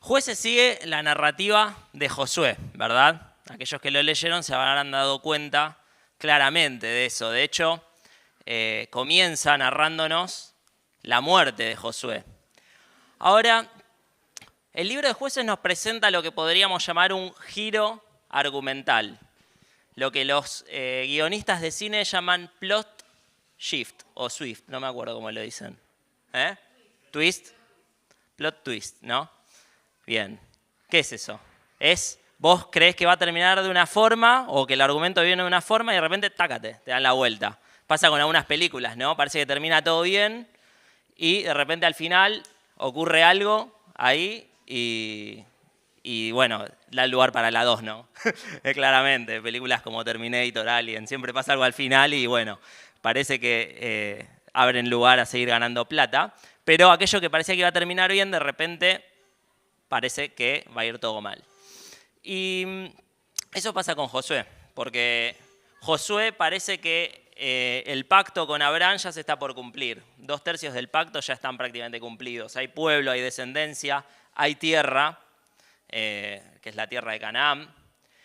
Jueces sigue la narrativa de Josué, ¿verdad? Aquellos que lo leyeron se habrán dado cuenta claramente de eso. De hecho, comienza narrándonos la muerte de Josué. Ahora, el libro de Jueces nos presenta lo que podríamos llamar un giro argumental, lo que los guionistas de cine llaman plot shift o swift, no me acuerdo cómo lo dicen. Twist, plot twist, ¿no? Bien, ¿qué es eso? Es, vos creés que va a terminar de una forma o que el argumento viene de una forma y de repente, tácate, te dan la vuelta. Pasa con algunas películas, ¿no? Parece que termina todo bien y de repente al final ocurre algo ahí y bueno, da lugar para la 2, ¿no? Claramente, películas como Terminator, Alien, siempre pasa algo al final y bueno, parece que abren lugar a seguir ganando plata, pero aquello que parecía que iba a terminar bien, de repente parece que va a ir todo mal. Y eso pasa con Josué, porque Josué parece que el pacto con Abraham ya se está por cumplir. 2/3 del pacto ya están prácticamente cumplidos. Hay pueblo, hay descendencia, hay tierra, que es la tierra de Canaán,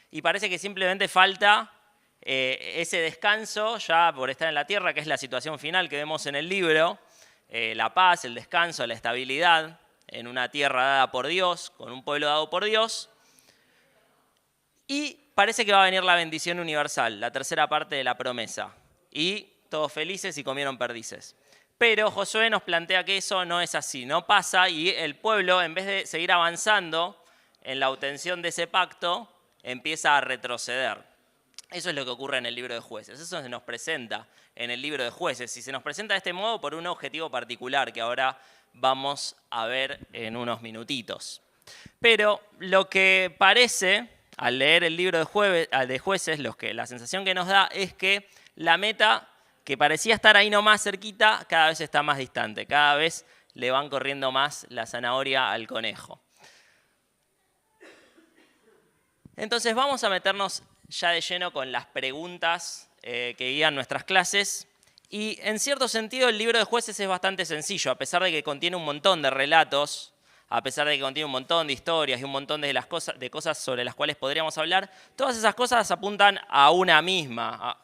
y parece que simplemente falta ese descanso ya por estar en la tierra, que es la situación final que vemos en el libro, la paz, el descanso, la estabilidad, en una tierra dada por Dios, con un pueblo dado por Dios. Y parece que va a venir la bendición universal, la tercera parte de la promesa. Y todos felices y comieron perdices. Pero Josué nos plantea que eso no es así, no pasa, y el pueblo, en vez de seguir avanzando en la obtención de ese pacto, empieza a retroceder. Eso es lo que ocurre en el libro de Jueces. Eso se nos presenta en el libro de Jueces. Y se nos presenta de este modo por un objetivo particular que ahora vamos a ver en unos minutitos. Pero lo que parece, al leer el libro de Jueces, la sensación que nos da es que la meta, que parecía estar ahí nomás cerquita, cada vez está más distante. Cada vez le van corriendo más la zanahoria al conejo. Entonces vamos a meternos ya de lleno con las preguntas que guían nuestras clases. Y en cierto sentido el libro de Jueces es bastante sencillo, a pesar de que contiene un montón de relatos, a pesar de que contiene un montón de historias y un montón de cosas sobre las cuales podríamos hablar, todas esas cosas apuntan a una misma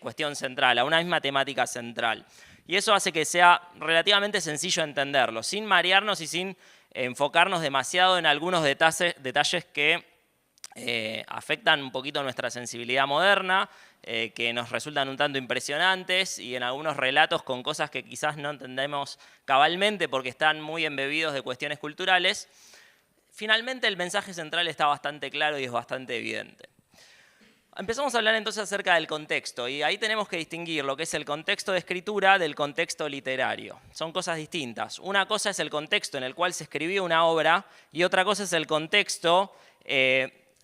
cuestión central, a una misma temática central. Y eso hace que sea relativamente sencillo entenderlo, sin marearnos y sin enfocarnos demasiado en algunos detalles que afectan un poquito nuestra sensibilidad moderna, que nos resultan un tanto impresionantes y en algunos relatos con cosas que quizás no entendemos cabalmente porque están muy embebidos de cuestiones culturales. Finalmente el mensaje central está bastante claro y es bastante evidente. Empezamos a hablar entonces acerca del contexto y ahí tenemos que distinguir lo que es el contexto de escritura del contexto literario. Son cosas distintas. Una cosa es el contexto en el cual se escribió una obra y otra cosa es el contexto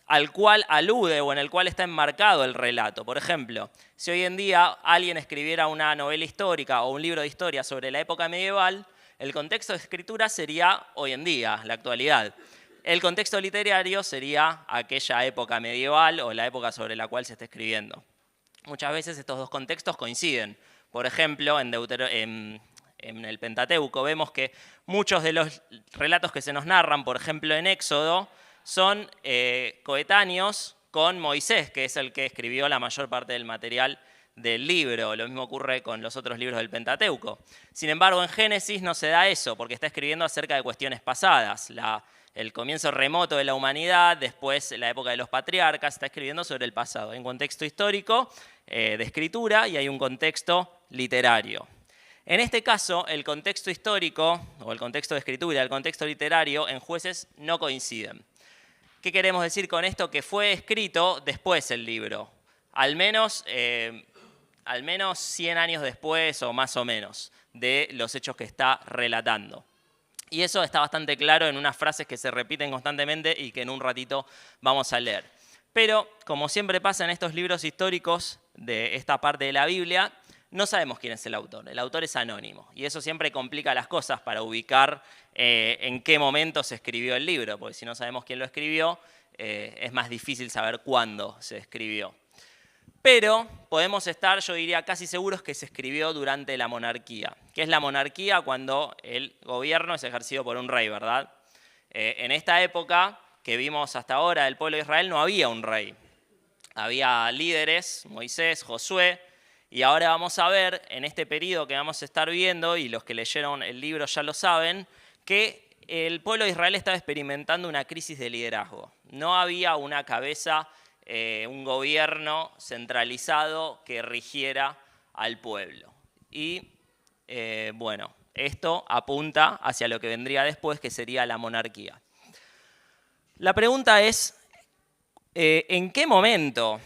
al cual alude o en el cual está enmarcado el relato. Por ejemplo, si hoy en día alguien escribiera una novela histórica o un libro de historia sobre la época medieval, el contexto de escritura sería hoy en día, la actualidad. El contexto literario sería aquella época medieval o la época sobre la cual se está escribiendo. Muchas veces estos dos contextos coinciden. Por ejemplo, en el Pentateuco vemos que muchos de los relatos que se nos narran, por ejemplo en Éxodo, son coetáneos con Moisés, que es el que escribió la mayor parte del material del libro. Lo mismo ocurre con los otros libros del Pentateuco. Sin embargo, en Génesis no se da eso, porque está escribiendo acerca de cuestiones pasadas. El comienzo remoto de la humanidad, después la época de los patriarcas, está escribiendo sobre el pasado. Hay un contexto histórico de escritura y hay un contexto literario. En este caso, el contexto histórico, o el contexto de escritura y el contexto literario en Jueces no coinciden. ¿Qué queremos decir con esto? Que fue escrito después el libro, al menos 100 años después o más o menos de los hechos que está relatando. Y eso está bastante claro en unas frases que se repiten constantemente y que en un ratito vamos a leer. Pero, como siempre pasa en estos libros históricos de esta parte de la Biblia, no sabemos quién es el autor es anónimo. Y eso siempre complica las cosas para ubicar en qué momento se escribió el libro, porque si no sabemos quién lo escribió, es más difícil saber cuándo se escribió. Pero podemos estar, yo diría, casi seguros que se escribió durante la monarquía. ¿Qué es la monarquía? Cuando el gobierno es ejercido por un rey, ¿verdad? En esta época que vimos hasta ahora del pueblo de Israel no había un rey. Había líderes, Moisés, Josué, y ahora vamos a ver, en este periodo que vamos a estar viendo, y los que leyeron el libro ya lo saben, que el pueblo de Israel estaba experimentando una crisis de liderazgo. No había una cabeza, un gobierno centralizado que rigiera al pueblo. Y bueno, esto apunta hacia lo que vendría después, que sería la monarquía. La pregunta es, ¿en qué momento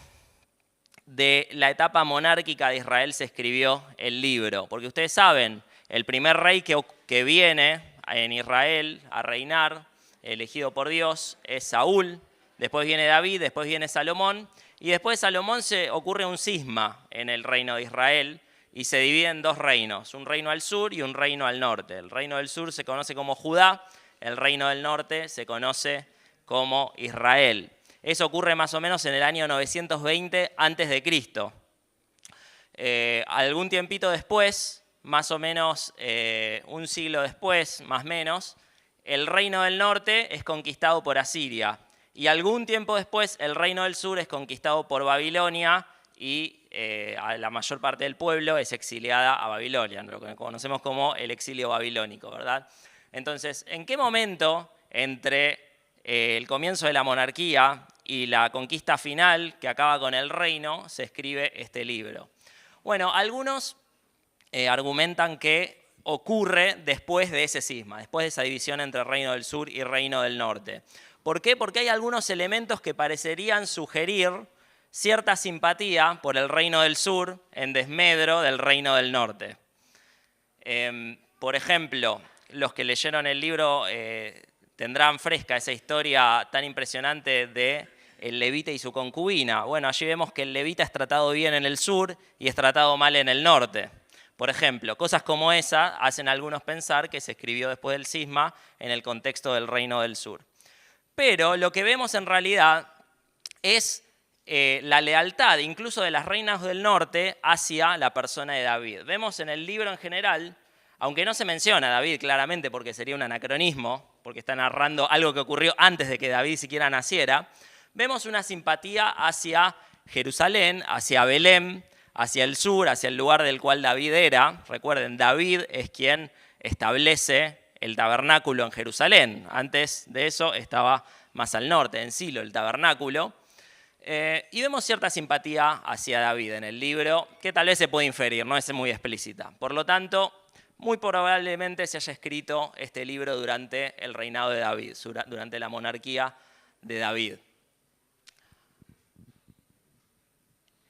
de la etapa monárquica de Israel se escribió el libro? Porque ustedes saben, el primer rey que viene en Israel a reinar, elegido por Dios, es Saúl, después viene David, después viene Salomón, y después de Salomón se ocurre un cisma en el reino de Israel, y se divide en dos reinos, un reino al sur y un reino al norte. El reino del sur se conoce como Judá, el reino del norte se conoce como Israel. Eso ocurre más o menos en el año 920 a.C. Algún tiempito después, más o menos un siglo después, más o menos, el reino del norte es conquistado por Asiria. Y algún tiempo después, el reino del sur es conquistado por Babilonia y la mayor parte del pueblo es exiliada a Babilonia, lo que conocemos como el exilio babilónico, ¿verdad? Entonces, ¿en qué momento entre el comienzo de la monarquía y la conquista final, que acaba con el reino, se escribe este libro? Bueno, algunos argumentan que ocurre después de ese cisma, después de esa división entre Reino del Sur y Reino del Norte. ¿Por qué? Porque hay algunos elementos que parecerían sugerir cierta simpatía por el Reino del Sur en desmedro del Reino del Norte. Por ejemplo, los que leyeron el libro tendrán fresca esa historia tan impresionante de el levita y su concubina. Bueno, allí vemos que el levita es tratado bien en el sur y es tratado mal en el norte. Por ejemplo, cosas como esa hacen a algunos pensar que se escribió después del cisma en el contexto del Reino del Sur. Pero lo que vemos en realidad es la lealtad incluso de las reinas del norte hacia la persona de David. Vemos en el libro en general, aunque no se menciona a David claramente porque sería un anacronismo, porque está narrando algo que ocurrió antes de que David siquiera naciera, vemos una simpatía hacia Jerusalén, hacia Belén, hacia el sur, hacia el lugar del cual David era. Recuerden, David es quien establece el tabernáculo en Jerusalén. Antes de eso estaba más al norte, en Silo, el tabernáculo. Y vemos cierta simpatía hacia David en el libro, que tal vez se puede inferir, no es muy explícita. Por lo tanto, muy probablemente se haya escrito este libro durante el reinado de David, durante la monarquía de David.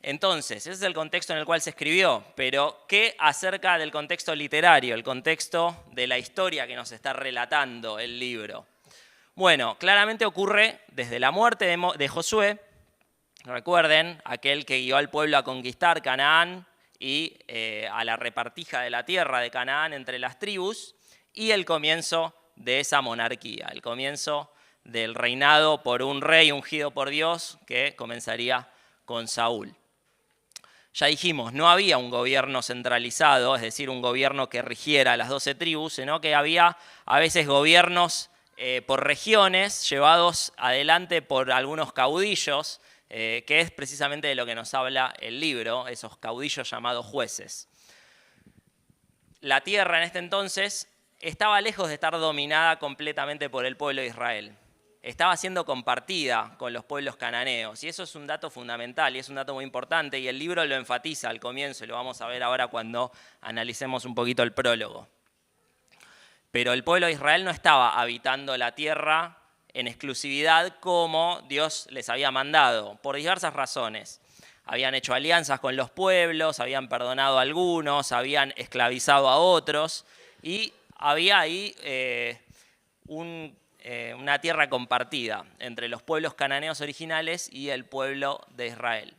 Entonces, ese es el contexto en el cual se escribió, pero ¿qué acerca del contexto literario, el contexto de la historia que nos está relatando el libro? Bueno, claramente ocurre desde la muerte de Josué. Recuerden, aquel que guió al pueblo a conquistar Canaán y a la repartija de la tierra de Canaán entre las tribus, y el comienzo de esa monarquía, el comienzo del reinado por un rey ungido por Dios que comenzaría con Saúl. Ya dijimos, no había un gobierno centralizado, es decir, un gobierno que rigiera a las 12 tribus, sino que había a veces gobiernos por regiones llevados adelante por algunos caudillos, que es precisamente de lo que nos habla el libro, esos caudillos llamados jueces. La tierra en este entonces estaba lejos de estar dominada completamente por el pueblo de Israel. Estaba siendo compartida con los pueblos cananeos, y eso es un dato fundamental y es un dato muy importante, y el libro lo enfatiza al comienzo, y lo vamos a ver ahora cuando analicemos un poquito el prólogo. Pero el pueblo de Israel no estaba habitando la tierra en exclusividad como Dios les había mandado, por diversas razones. Habían hecho alianzas con los pueblos, habían perdonado a algunos, habían esclavizado a otros, y había ahí una tierra compartida entre los pueblos cananeos originales y el pueblo de Israel.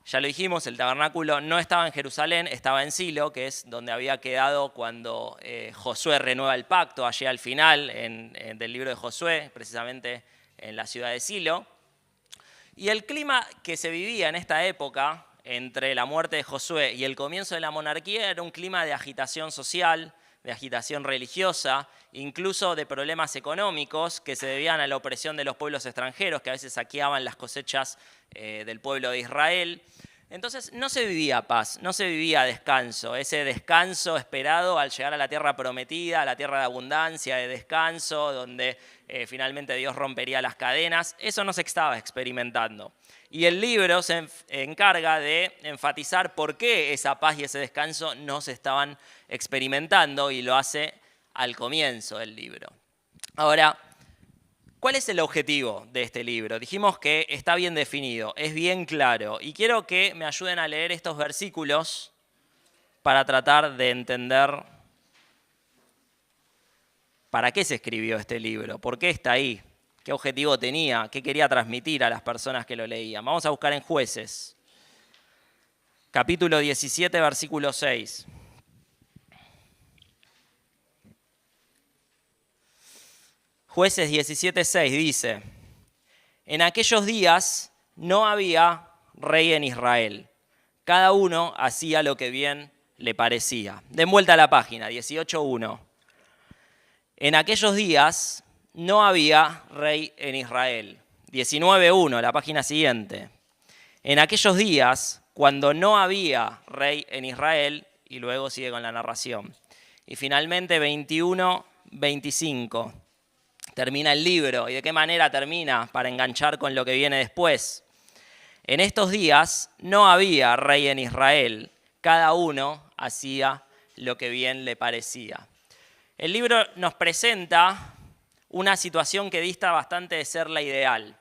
Ya lo dijimos, el tabernáculo no estaba en Jerusalén, estaba en Silo, que es donde había quedado cuando Josué renueva el pacto, allí al final del libro de Josué, precisamente en la ciudad de Silo. Y el clima que se vivía en esta época, entre la muerte de Josué y el comienzo de la monarquía, era un clima de agitación social, de agitación religiosa, incluso de problemas económicos que se debían a la opresión de los pueblos extranjeros, que a veces saqueaban las cosechas del pueblo de Israel. Entonces no se vivía paz, no se vivía descanso, ese descanso esperado al llegar a la tierra prometida, a la tierra de abundancia, de descanso, donde finalmente Dios rompería las cadenas, eso no se estaba experimentando. Y el libro se encarga de enfatizar por qué esa paz y ese descanso no se estaban experimentando, y lo hace al comienzo del libro. Ahora, ¿cuál es el objetivo de este libro? Dijimos que está bien definido, es bien claro, y quiero que me ayuden a leer estos versículos para tratar de entender para qué se escribió este libro, por qué está ahí, qué objetivo tenía, qué quería transmitir a las personas que lo leían. Vamos a buscar en Jueces, capítulo 17, versículo 6. Jueces 17:6 dice: en aquellos días no había rey en Israel. Cada uno hacía lo que bien le parecía. Den vuelta a la página, 18:1. En aquellos días no había rey en Israel. 19:1, la página siguiente. En aquellos días, cuando no había rey en Israel, y luego sigue con la narración. Y finalmente 21:25. Termina el libro. ¿Y de qué manera termina? Para enganchar con lo que viene después. En estos días no había rey en Israel. Cada uno hacía lo que bien le parecía. El libro nos presenta una situación que dista bastante de ser la ideal.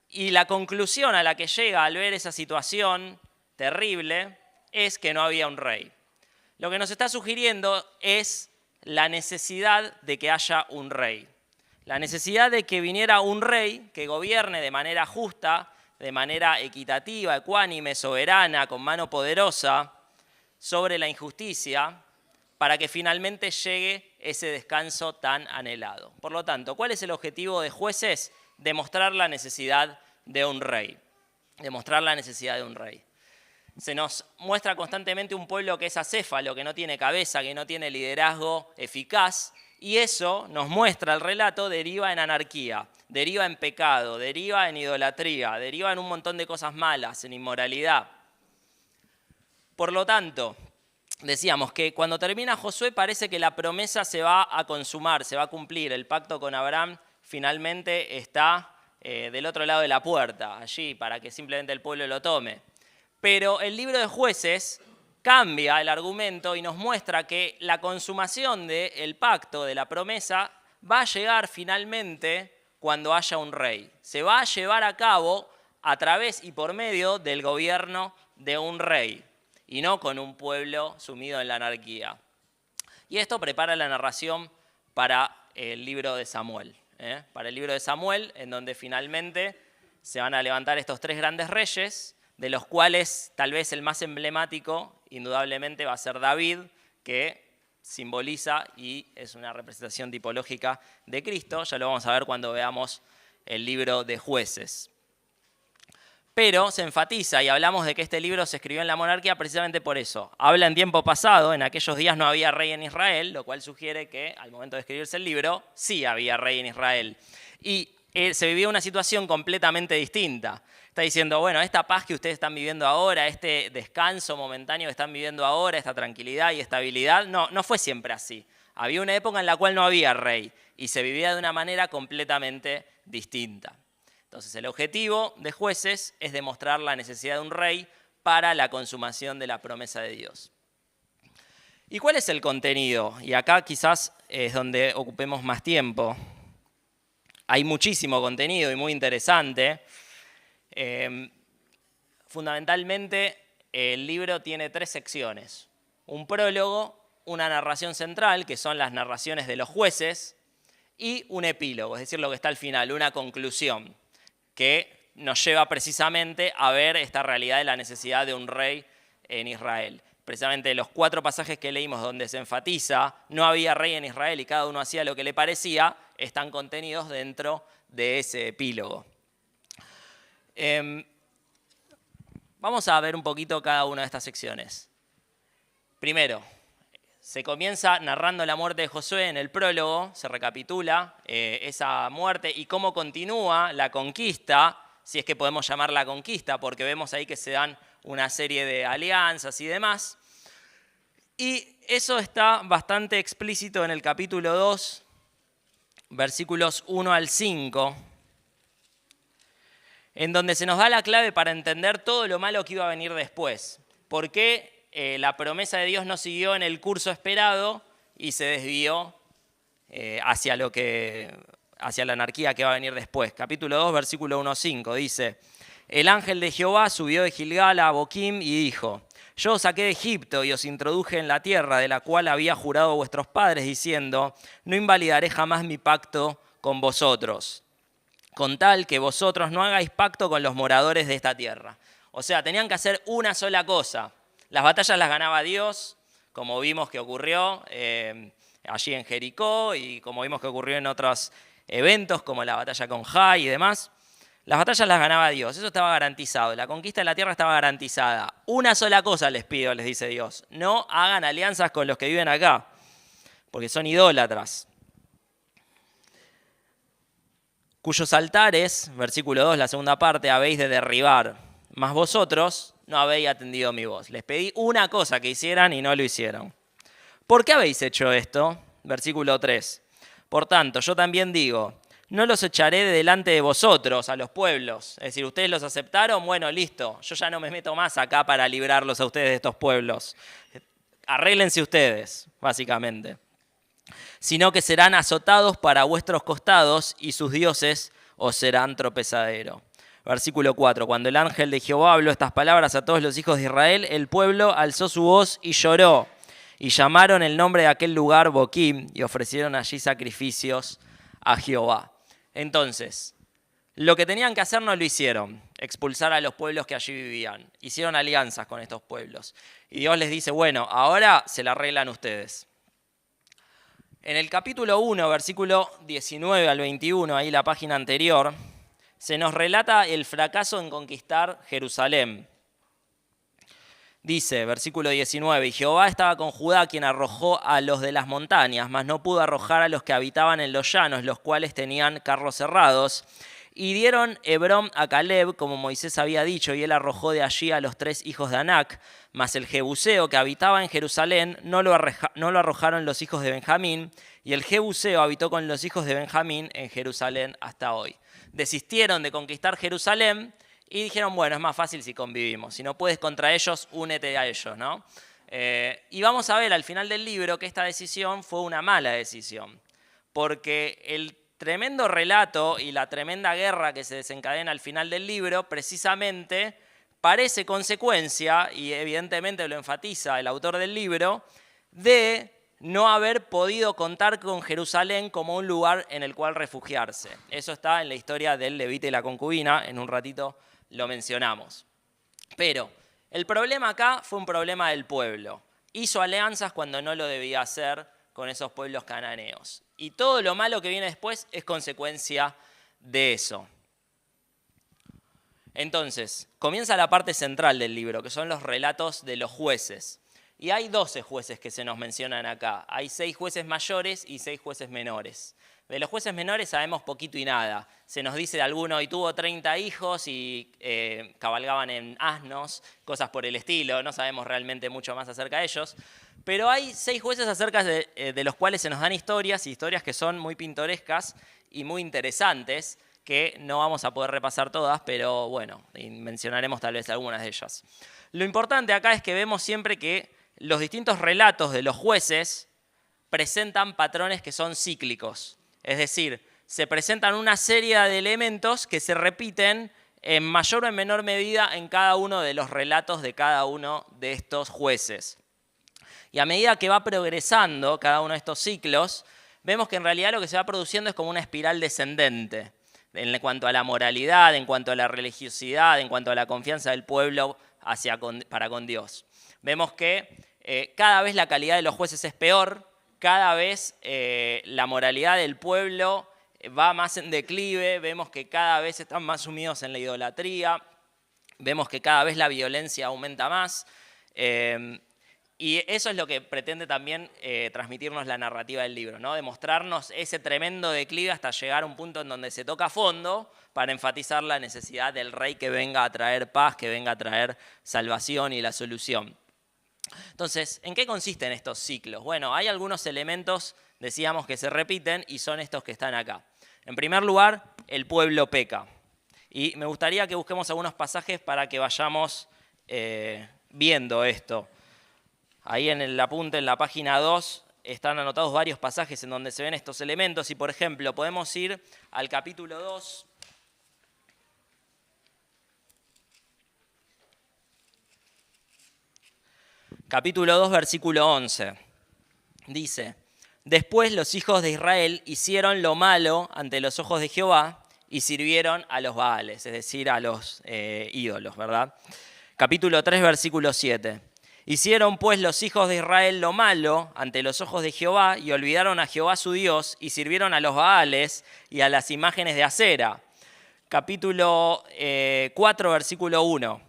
Y la conclusión a la que llega al ver esa situación terrible es que no había un rey. Lo que nos está sugiriendo es la necesidad de que haya un rey. La necesidad de que viniera un rey que gobierne de manera justa, de manera equitativa, ecuánime, soberana, con mano poderosa sobre la injusticia, para que finalmente llegue ese descanso tan anhelado. Por lo tanto, ¿cuál es el objetivo de Jueces? Demostrar la necesidad de un rey. Demostrar la necesidad de un rey. Se nos muestra constantemente un pueblo que es acéfalo, que no tiene cabeza, que no tiene liderazgo eficaz, y eso nos muestra el relato, deriva en anarquía, deriva en pecado, deriva en idolatría, deriva en un montón de cosas malas, en inmoralidad. Por lo tanto, decíamos que cuando termina Josué parece que la promesa se va a consumar, se va a cumplir. El pacto con Abraham finalmente está del otro lado de la puerta, allí, para que simplemente el pueblo lo tome. Pero el libro de Jueces cambia el argumento y nos muestra que la consumación del pacto, de la promesa, va a llegar finalmente cuando haya un rey. Se va a llevar a cabo a través y por medio del gobierno de un rey, y no con un pueblo sumido en la anarquía. Y esto prepara la narración para el libro de Samuel. Para el libro de Samuel, en donde finalmente se van a levantar estos tres grandes reyes, de los cuales tal vez el más emblemático, indudablemente, va a ser David, que simboliza y es una representación tipológica de Cristo. Ya lo vamos a ver cuando veamos el libro de Jueces. Pero se enfatiza, y hablamos de que este libro se escribió en la monarquía precisamente por eso. Habla en tiempo pasado, en aquellos días no había rey en Israel, lo cual sugiere que al momento de escribirse el libro sí había rey en Israel. Y se vivía una situación completamente distinta. Está diciendo, bueno, esta paz que ustedes están viviendo ahora, este descanso momentáneo que están viviendo ahora, esta tranquilidad y estabilidad, no fue siempre así. Había una época en la cual no había rey y se vivía de una manera completamente distinta. Entonces, el objetivo de Jueces es demostrar la necesidad de un rey para la consumación de la promesa de Dios. ¿Y cuál es el contenido? Y acá quizás es donde ocupemos más tiempo. Hay muchísimo contenido y muy interesante. Fundamentalmente, el libro tiene tres secciones. Un prólogo, una narración central, que son las narraciones de los jueces, y un epílogo, es decir, lo que está al final, una conclusión, que nos lleva precisamente a ver esta realidad de la necesidad de un rey en Israel. Precisamente los 4 pasajes que leímos donde se enfatiza no había rey en Israel y cada uno hacía lo que le parecía, están contenidos dentro de ese epílogo. Vamos a ver un poquito cada una de estas secciones. Primero, se comienza narrando la muerte de Josué en el prólogo, se recapitula esa muerte y cómo continúa la conquista, si es que podemos llamarla conquista, porque vemos ahí que se dan una serie de alianzas y demás. Y eso está bastante explícito en el capítulo 2, versículos 1 al 5, en donde se nos da la clave para entender todo lo malo que iba a venir después. ¿Por qué la promesa de Dios no siguió en el curso esperado y se desvió hacia la anarquía que va a venir después? Capítulo 2, versículo 1 al 5, dice: el ángel de Jehová subió de Gilgal a Boquim y dijo: yo os saqué de Egipto y os introduje en la tierra de la cual había jurado vuestros padres, diciendo: no invalidaré jamás mi pacto con vosotros, con tal que vosotros no hagáis pacto con los moradores de esta tierra. O sea, tenían que hacer una sola cosa. Las batallas las ganaba Dios, como vimos que ocurrió allí en Jericó y como vimos que ocurrió en otros eventos como la batalla con Jai y demás. Las batallas las ganaba Dios, eso estaba garantizado. La conquista de la tierra estaba garantizada. Una sola cosa les pido, les dice Dios: no hagan alianzas con los que viven acá, porque son idólatras. Cuyos altares, versículo 2, la segunda parte, habéis de derribar, mas vosotros no habéis atendido mi voz. Les pedí una cosa que hicieran y no lo hicieron. ¿Por qué habéis hecho esto? Versículo 3. Por tanto, yo también digo: no los echaré de delante de vosotros a los pueblos. Es decir, ustedes los aceptaron, bueno, listo. Yo ya no me meto más acá para librarlos a ustedes de estos pueblos. Arréglense ustedes, básicamente. Sino que serán azotados para vuestros costados y sus dioses os serán tropezadero. Versículo 4. Cuando el ángel de Jehová habló estas palabras a todos los hijos de Israel, el pueblo alzó su voz y lloró. Y llamaron el nombre de aquel lugar Boquim y ofrecieron allí sacrificios a Jehová. Entonces, lo que tenían que hacer no lo hicieron: expulsar a los pueblos que allí vivían. Hicieron alianzas con estos pueblos. Y Dios les dice: bueno, ahora se la arreglan ustedes. En el capítulo 1, versículo 19 al 21, ahí la página anterior, se nos relata el fracaso en conquistar Jerusalén. Dice, versículo 19: y Jehová estaba con Judá, quien arrojó a los de las montañas, mas no pudo arrojar a los que habitaban en los llanos, los cuales tenían carros cerrados. Y dieron Hebrón a Caleb, como Moisés había dicho, y él arrojó de allí a los 3 hijos de Anac. Mas el Jebuseo, que habitaba en Jerusalén, no lo arrojaron los hijos de Benjamín, y el Jebuseo habitó con los hijos de Benjamín en Jerusalén hasta hoy. Desistieron de conquistar Jerusalén y dijeron: bueno, es más fácil si convivimos. Si no puedes contra ellos, únete a ellos, ¿no? Y vamos a ver al final del libro que esta decisión fue una mala decisión, porque el tremendo relato y la tremenda guerra que se desencadena al final del libro precisamente parece consecuencia, y evidentemente lo enfatiza el autor del libro, de no haber podido contar con Jerusalén como un lugar en el cual refugiarse. Eso está en la historia del levita y la concubina, en un ratito lo mencionamos. Pero el problema acá fue un problema del pueblo. Hizo alianzas cuando no lo debía hacer con esos pueblos cananeos. Y todo lo malo que viene después es consecuencia de eso. Entonces, comienza la parte central del libro, que son los relatos de los jueces. Y hay 12 jueces que se nos mencionan acá. Hay 6 jueces mayores y 6 jueces menores. De los jueces menores sabemos poquito y nada. Se nos dice de alguno: y tuvo 30 hijos y cabalgaban en asnos, cosas por el estilo. No sabemos realmente mucho más acerca de ellos. Pero hay 6 jueces acerca de los cuales se nos dan historias, y historias que son muy pintorescas y muy interesantes, que no vamos a poder repasar todas, pero bueno, mencionaremos tal vez algunas de ellas. Lo importante acá es que vemos siempre que los distintos relatos de los jueces presentan patrones que son cíclicos. Es decir, se presentan una serie de elementos que se repiten en mayor o en menor medida en cada uno de los relatos de cada uno de estos jueces. Y a medida que va progresando cada uno de estos ciclos, vemos que en realidad lo que se va produciendo es como una espiral descendente en cuanto a la moralidad, en cuanto a la religiosidad, en cuanto a la confianza del pueblo para con Dios. Vemos que cada vez la calidad de los jueces es peor, cada vez la moralidad del pueblo va más en declive, vemos que cada vez están más sumidos en la idolatría, vemos que cada vez la violencia aumenta más. Y eso es lo que pretende también transmitirnos la narrativa del libro, ¿no? Demostrarnos ese tremendo declive hasta llegar a un punto en donde se toca fondo para enfatizar la necesidad del rey que venga a traer paz, que venga a traer salvación y la solución. Entonces, ¿en qué consisten estos ciclos? Bueno, hay algunos elementos, decíamos, que se repiten y son estos que están acá. En primer lugar, el pueblo peca. Y me gustaría que busquemos algunos pasajes para que vayamos viendo esto. Ahí en el apunte, en la página 2, están anotados varios pasajes en donde se ven estos elementos. Y, por ejemplo, podemos ir al capítulo 2. Capítulo 2, versículo 11. Dice: Después los hijos de Israel hicieron lo malo ante los ojos de Jehová y sirvieron a los Baales, es decir, a los ídolos, ¿verdad? Capítulo 3, versículo 7. Hicieron pues los hijos de Israel lo malo ante los ojos de Jehová y olvidaron a Jehová su Dios y sirvieron a los Baales y a las imágenes de acera. Capítulo 4, versículo 1.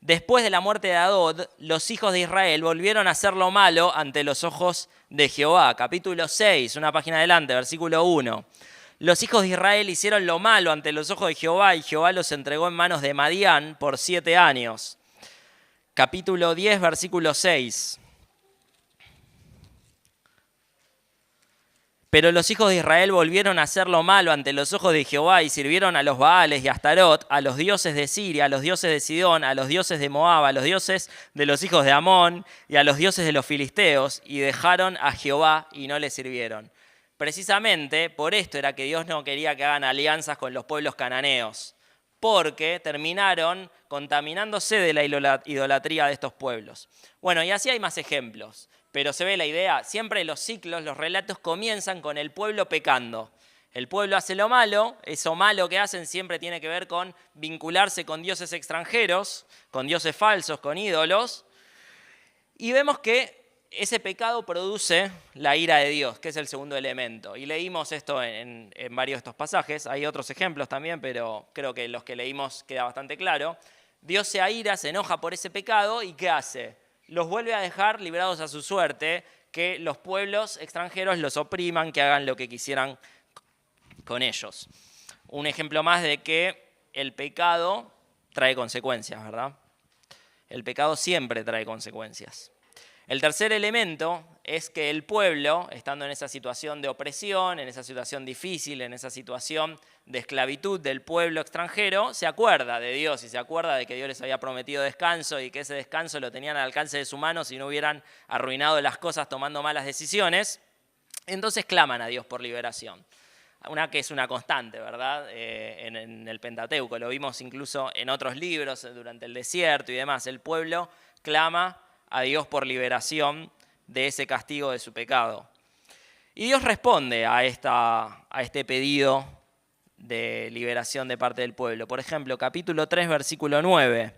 Después de la muerte de Adod, los hijos de Israel volvieron a hacer lo malo ante los ojos de Jehová. Capítulo 6, una página adelante, versículo 1. Los hijos de Israel hicieron lo malo ante los ojos de Jehová y Jehová los entregó en manos de Madián por 7 años. Capítulo 10, versículo 6. Pero los hijos de Israel volvieron a hacer lo malo ante los ojos de Jehová y sirvieron a los Baales y a Astarot, a los dioses de Siria, a los dioses de Sidón, a los dioses de Moab, a los dioses de los hijos de Amón y a los dioses de los filisteos, y dejaron a Jehová y no le sirvieron. Precisamente por esto era que Dios no quería que hagan alianzas con los pueblos cananeos, porque terminaron contaminándose de la idolatría de estos pueblos. Bueno, y así hay más ejemplos. Pero se ve la idea, siempre los ciclos, los relatos comienzan con el pueblo pecando. El pueblo hace lo malo, eso malo que hacen siempre tiene que ver con vincularse con dioses extranjeros, con dioses falsos, con ídolos. Y vemos que ese pecado produce la ira de Dios, que es el segundo elemento. Y leímos esto en varios de estos pasajes, hay otros ejemplos también, pero creo que los que leímos queda bastante claro. Dios se aira, se enoja por ese pecado y ¿qué hace? Los vuelve a dejar librados a su suerte, que los pueblos extranjeros los opriman, que hagan lo que quisieran con ellos. Un ejemplo más de que el pecado trae consecuencias, ¿verdad? El pecado siempre trae consecuencias. El tercer elemento es que el pueblo, estando en esa situación de opresión, en esa situación difícil, en esa situación de esclavitud del pueblo extranjero, se acuerda de Dios y se acuerda de que Dios les había prometido descanso y que ese descanso lo tenían al alcance de su mano si no hubieran arruinado las cosas tomando malas decisiones. Entonces claman a Dios por liberación. Una que es una constante, ¿verdad? En el Pentateuco, lo vimos incluso en otros libros durante el desierto y demás. El pueblo clama a Dios por liberación de ese castigo de su pecado. Y Dios responde a este pedido de liberación de parte del pueblo. Por ejemplo, capítulo 3, versículo 9.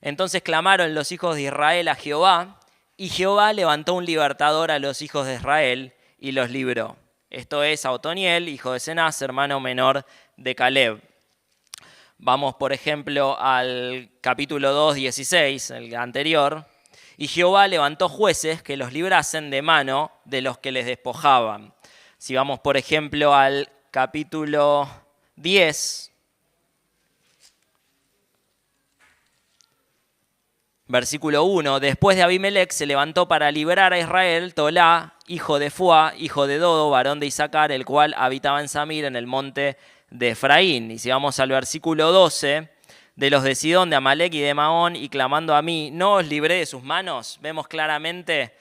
Entonces clamaron los hijos de Israel a Jehová, y Jehová levantó un libertador a los hijos de Israel y los libró. Esto es a Otoniel, hijo de Cenaz, hermano menor de Caleb. Vamos, por ejemplo, al capítulo 2, 16, el anterior. Y Jehová levantó jueces que los librasen de mano de los que les despojaban. Si vamos, por ejemplo, al capítulo 10, versículo 1. Después de Abimelech se levantó para librar a Israel Tolá, hijo de Fuá, hijo de Dodo, varón de Isaacar, el cual habitaba en Samir, en el monte de Efraín. Y si vamos al versículo 12, de los de Sidón, de Amalek y de Maón, y clamando a mí, no os libré de sus manos, vemos claramente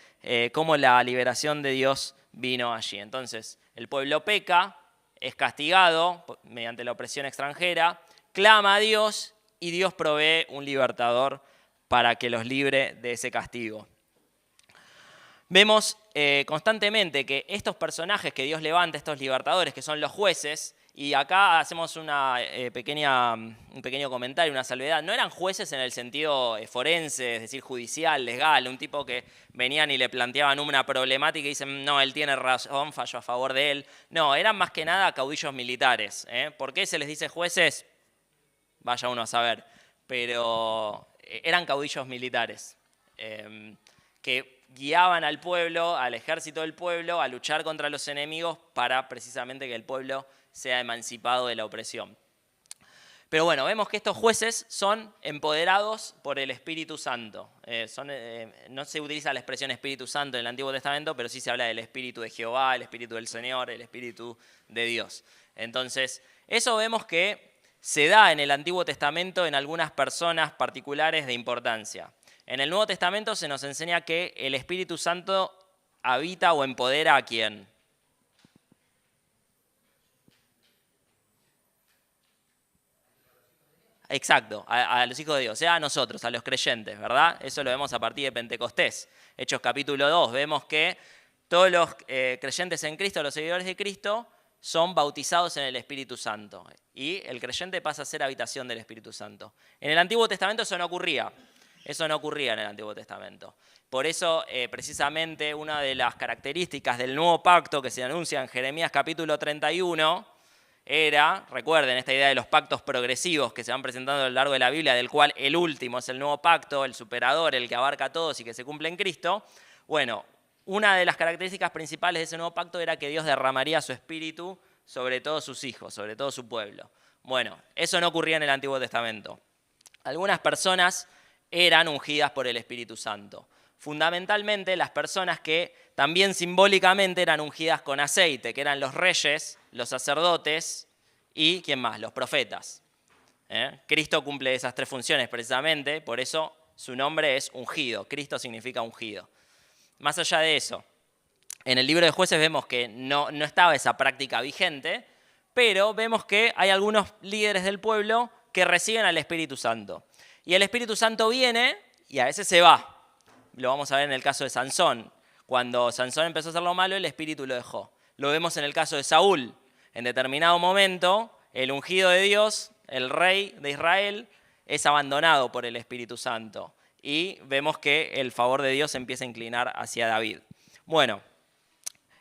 cómo la liberación de Dios vino allí. Entonces, el pueblo peca, es castigado mediante la opresión extranjera, clama a Dios y Dios provee un libertador para que los libre de ese castigo. Vemos constantemente que estos personajes que Dios levanta, estos libertadores, que son los jueces, y acá hacemos un pequeño comentario, una salvedad. No eran jueces en el sentido forense, es decir, judicial, legal, un tipo que venían y le planteaban una problemática y dicen, no, él tiene razón, fallo a favor de él. No, eran más que nada caudillos militares. ¿Por qué se les dice jueces? Vaya uno a saber. Pero eran caudillos militares que guiaban al pueblo, al ejército del pueblo, a luchar contra los enemigos para precisamente que el pueblo sea emancipado de la opresión. Pero bueno, vemos que estos jueces son empoderados por el Espíritu Santo. No se utiliza la expresión Espíritu Santo en el Antiguo Testamento, pero sí se habla del Espíritu de Jehová, el Espíritu del Señor, el Espíritu de Dios. Entonces, eso vemos que se da en el Antiguo Testamento en algunas personas particulares de importancia. En el Nuevo Testamento se nos enseña que el Espíritu Santo habita o empodera a ¿quién? Exacto, a los hijos de Dios, o sea, a nosotros, a los creyentes, ¿verdad? Eso lo vemos a partir de Pentecostés. Hechos capítulo 2, vemos que todos los creyentes en Cristo, los seguidores de Cristo, son bautizados en el Espíritu Santo. Y el creyente pasa a ser habitación del Espíritu Santo. En el Antiguo Testamento eso no ocurría. Eso no ocurría en el Antiguo Testamento. Por eso, precisamente, una de las características del nuevo pacto que se anuncia en Jeremías capítulo 31 era, recuerden, esta idea de los pactos progresivos que se van presentando a lo largo de la Biblia, del cual el último es el nuevo pacto, el superador, el que abarca a todos y que se cumple en Cristo. Bueno, una de las características principales de ese nuevo pacto era que Dios derramaría su espíritu sobre todos sus hijos, sobre todo su pueblo. Bueno, eso no ocurría en el Antiguo Testamento. Algunas personas eran ungidas por el Espíritu Santo. Fundamentalmente las personas que también simbólicamente eran ungidas con aceite, que eran los reyes, los sacerdotes y, ¿quién más? Los profetas. Cristo cumple esas tres funciones precisamente, por eso su nombre es ungido. Cristo significa ungido. Más allá de eso, en el libro de Jueces vemos que no estaba esa práctica vigente, pero vemos que hay algunos líderes del pueblo que reciben al Espíritu Santo. Y el Espíritu Santo viene y a veces se va. Lo vamos a ver en el caso de Sansón. Cuando Sansón empezó a hacer lo malo, el Espíritu lo dejó. Lo vemos en el caso de Saúl. En determinado momento, el ungido de Dios, el rey de Israel, es abandonado por el Espíritu Santo. Y vemos que el favor de Dios empieza a inclinar hacia David. Bueno,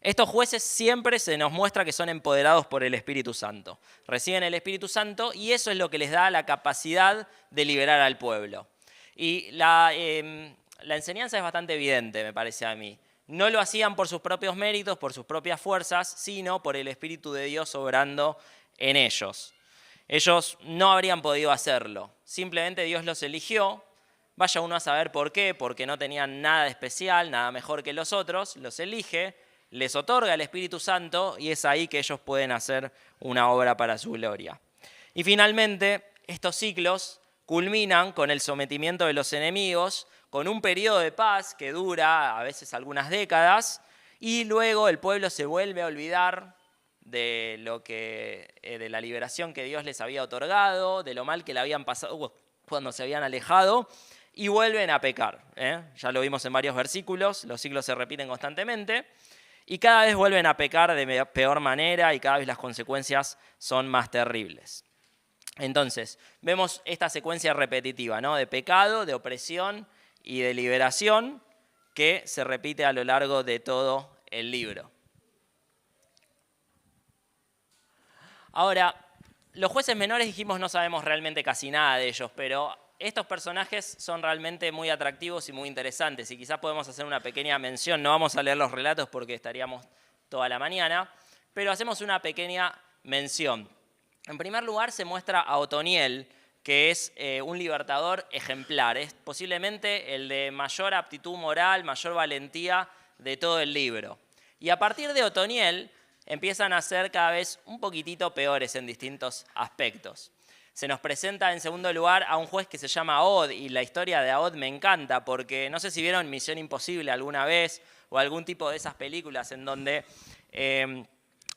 estos jueces siempre se nos muestra que son empoderados por el Espíritu Santo. Reciben el Espíritu Santo y eso es lo que les da la capacidad de liberar al pueblo. Y la enseñanza es bastante evidente, me parece a mí. No lo hacían por sus propios méritos, por sus propias fuerzas, sino por el Espíritu de Dios obrando en ellos. Ellos no habrían podido hacerlo. Simplemente Dios los eligió. Vaya uno a saber por qué, porque no tenían nada especial, nada mejor que los otros. Los elige, les otorga el Espíritu Santo y es ahí que ellos pueden hacer una obra para su gloria. Y finalmente, estos ciclos culminan con el sometimiento de los enemigos, con un periodo de paz que dura a veces algunas décadas, y luego el pueblo se vuelve a olvidar de la liberación que Dios les había otorgado, de lo mal que le habían pasado cuando se habían alejado, y vuelven a pecar. Ya lo vimos en varios versículos, los ciclos se repiten constantemente, y cada vez vuelven a pecar de peor manera y cada vez las consecuencias son más terribles. Entonces, vemos esta secuencia repetitiva, ¿no? De pecado, de opresión y de liberación que se repite a lo largo de todo el libro. Ahora, los jueces menores dijimos no sabemos realmente casi nada de ellos, pero estos personajes son realmente muy atractivos y muy interesantes y quizás podemos hacer una pequeña mención, no vamos a leer los relatos porque estaríamos toda la mañana, pero hacemos una pequeña mención. En primer lugar se muestra a Otoniel, que es un libertador ejemplar, es posiblemente el de mayor aptitud moral, mayor valentía de todo el libro. Y a partir de Otoniel empiezan a ser cada vez un poquitito peores en distintos aspectos. Se nos presenta en segundo lugar a un juez que se llama Ahod, y la historia de Ahod me encanta porque no sé si vieron Misión Imposible alguna vez o algún tipo de esas películas en donde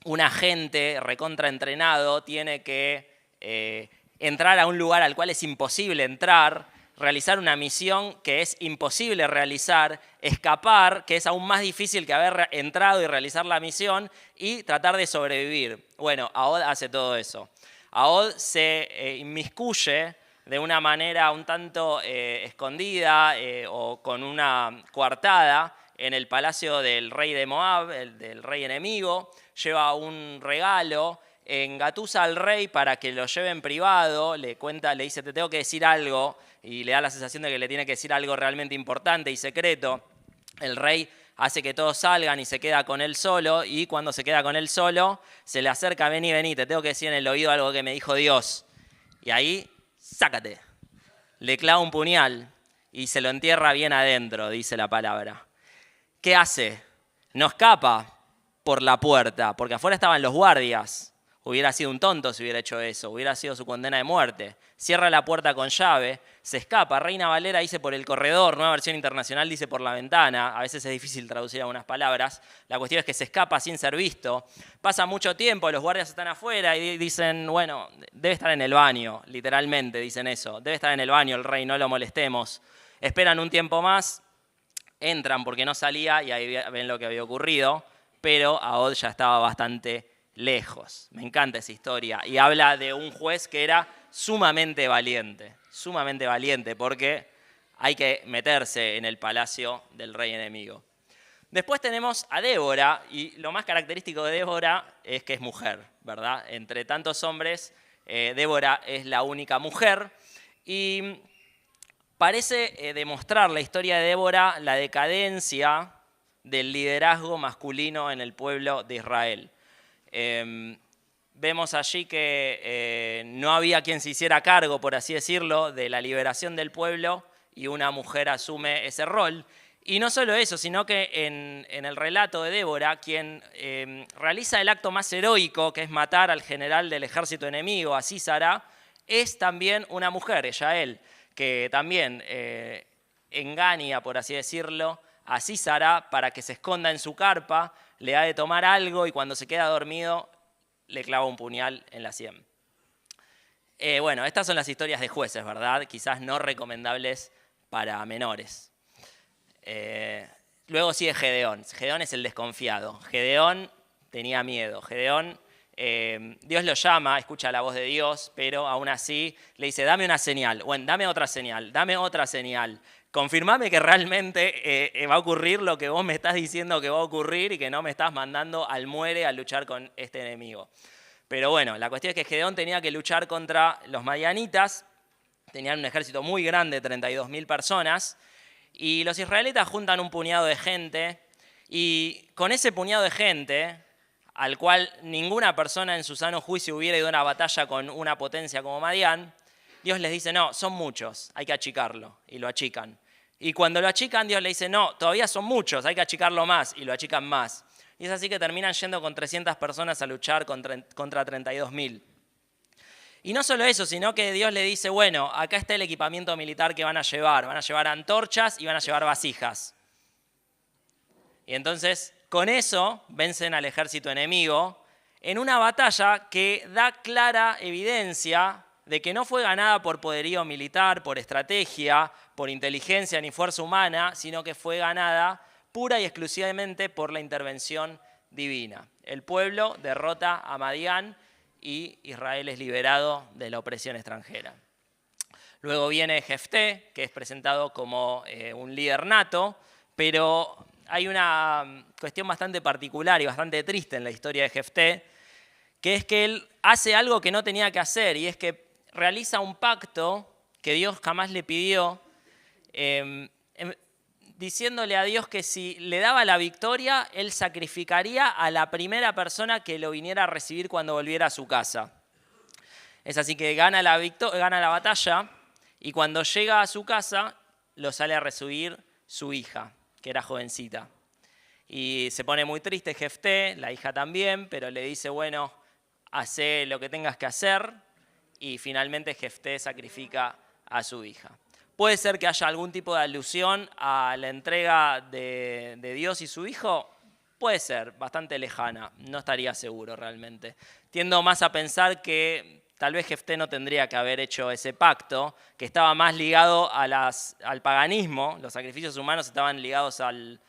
un agente recontraentrenado tiene que entrar a un lugar al cual es imposible entrar, realizar una misión que es imposible realizar, escapar, que es aún más difícil que haber entrado y realizar la misión, y tratar de sobrevivir. Bueno, Ahod hace todo eso. Ahod se inmiscuye de una manera un tanto escondida o con una coartada en el palacio del rey de Moab, del rey enemigo, lleva un regalo, engatusa al rey para que lo lleve en privado, le dice te tengo que decir algo, y le da la sensación de que le tiene que decir algo realmente importante y secreto. el rey hace que todos salgan y se queda con él solo, y cuando se queda con él solo, se le acerca, vení, te tengo que decir en el oído algo que me dijo Dios. Y ahí, sácate. Le clava un puñal y se lo entierra bien adentro, dice la palabra. ¿Qué hace? No escapa por la puerta, porque afuera estaban los guardias. Hubiera sido un tonto si hubiera hecho eso, hubiera sido su condena de muerte. Cierra la puerta con llave, se escapa. Reina Valera dice por el corredor, Nueva Versión Internacional dice por la ventana. A veces es difícil traducir algunas palabras. La cuestión es que se escapa sin ser visto. Pasa mucho tiempo, los guardias están afuera y dicen, bueno, debe estar en el baño, literalmente dicen eso. Debe estar en el baño el rey, no lo molestemos. Esperan un tiempo más, entran porque no salía y ahí ven lo que había ocurrido, pero Ahod ya estaba bastante lejos. Me encanta esa historia y habla de un juez que era sumamente valiente porque hay que meterse en el palacio del rey enemigo. Después tenemos a Débora y lo más característico de Débora es que es mujer, ¿verdad? Entre tantos hombres, Débora es la única mujer y parece demostrar la historia de Débora la decadencia del liderazgo masculino en el pueblo de Israel. Vemos allí que no había quien se hiciera cargo, por así decirlo, de la liberación del pueblo y una mujer asume ese rol. Y no solo eso, sino que en el relato de Débora, quien realiza el acto más heroico, que es matar al general del ejército enemigo, a Sísara, es también una mujer, Yael, que también engaña, por así decirlo, a Sísara para que se esconda en su carpa, le da de tomar algo y cuando se queda dormido le clava un puñal en la sien. Bueno, estas son las historias de jueces, ¿verdad? Quizás no recomendables para menores. Luego sigue Gedeón. Gedeón es el desconfiado. Gedeón tenía miedo. Gedeón, Dios lo llama, escucha la voz de Dios, pero aún así le dice, dame una señal, bueno, dame otra señal. Confirmame que realmente va a ocurrir lo que vos me estás diciendo que va a ocurrir y que no me estás mandando al muere a luchar con este enemigo. Pero bueno, la cuestión es que Gedeón tenía que luchar contra los madianitas, tenían un ejército muy grande, 32.000 personas, y los israelitas juntan un puñado de gente, y con ese puñado de gente, al cual ninguna persona en su sano juicio hubiera ido a una batalla con una potencia como Madián, Dios les dice, no, son muchos, hay que achicarlo, y lo achican. Y cuando lo achican, Dios le dice, no, todavía son muchos, hay que achicarlo más, y lo achican más. Y es así que terminan yendo con 300 personas a luchar contra 32.000. Y no solo eso, sino que Dios le dice, bueno, acá está el equipamiento militar que van a llevar antorchas y van a llevar vasijas. Y entonces, con eso, vencen al ejército enemigo en una batalla que da clara evidencia de que no fue ganada por poderío militar, por estrategia, por inteligencia ni fuerza humana, sino que fue ganada pura y exclusivamente por la intervención divina. El pueblo derrota a Madián y Israel es liberado de la opresión extranjera. Luego viene Jefté, que es presentado como un líder nato, pero hay una cuestión bastante particular y bastante triste en la historia de Jefté, que es que él hace algo que no tenía que hacer, y es que realiza un pacto que Dios jamás le pidió, diciéndole a Dios que si le daba la victoria, él sacrificaría a la primera persona que lo viniera a recibir cuando volviera a su casa. Es así que gana la batalla, y cuando llega a su casa, lo sale a recibir su hija, que era jovencita. Y se pone muy triste Jefté, la hija también, pero le dice, bueno, hacé lo que tengas que hacer, y finalmente Jefté sacrifica a su hija. ¿Puede ser que haya algún tipo de alusión a la entrega de Dios y su hijo? Puede ser, bastante lejana, no estaría seguro realmente. Tiendo más a pensar que tal vez Jefté no tendría que haber hecho ese pacto, que estaba más ligado al paganismo, los sacrificios humanos estaban ligados al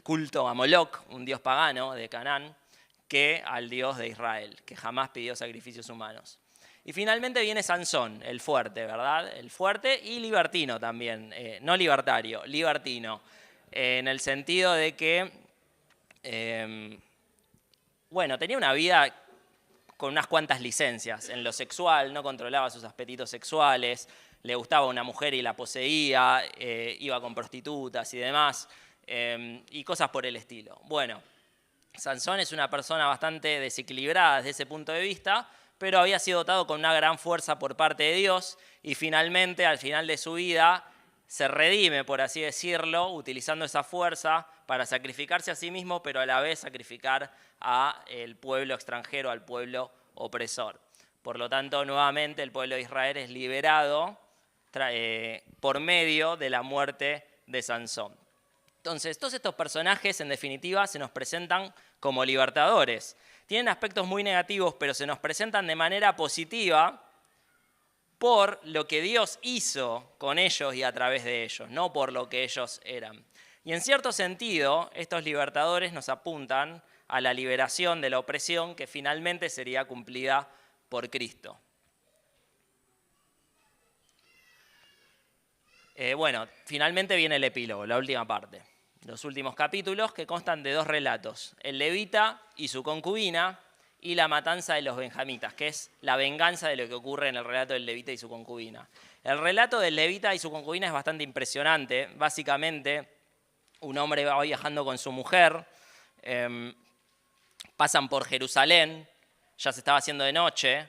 culto a Moloc, un dios pagano de Canaán, que al Dios de Israel, que jamás pidió sacrificios humanos. Y finalmente viene Sansón, el fuerte, ¿verdad? El fuerte y libertino también, no libertario, libertino, en el sentido de que, bueno, tenía una vida con unas cuantas licencias en lo sexual, no controlaba sus apetitos sexuales, le gustaba una mujer y la poseía, iba con prostitutas y demás, y cosas por el estilo. Bueno, Sansón es una persona bastante desequilibrada desde ese punto de vista, pero había sido dotado con una gran fuerza por parte de Dios y finalmente, al final de su vida, se redime, por así decirlo, utilizando esa fuerza para sacrificarse a sí mismo, pero a la vez sacrificar al pueblo extranjero, al pueblo opresor. Por lo tanto, nuevamente el pueblo de Israel es liberado por medio de la muerte de Sansón. Entonces, todos estos personajes, en definitiva, se nos presentan como libertadores. Tienen aspectos muy negativos, pero se nos presentan de manera positiva por lo que Dios hizo con ellos y a través de ellos, no por lo que ellos eran. Y en cierto sentido, estos libertadores nos apuntan a la liberación de la opresión que finalmente sería cumplida por Cristo. Bueno, finalmente viene el epílogo, la última parte. Los últimos capítulos que constan de dos relatos, el levita y su concubina y la matanza de los benjamitas, que es la venganza de lo que ocurre en el relato del levita y su concubina. El relato del levita y su concubina es bastante impresionante. Básicamente, un hombre va viajando con su mujer, pasan por Jerusalén, ya se estaba haciendo de noche,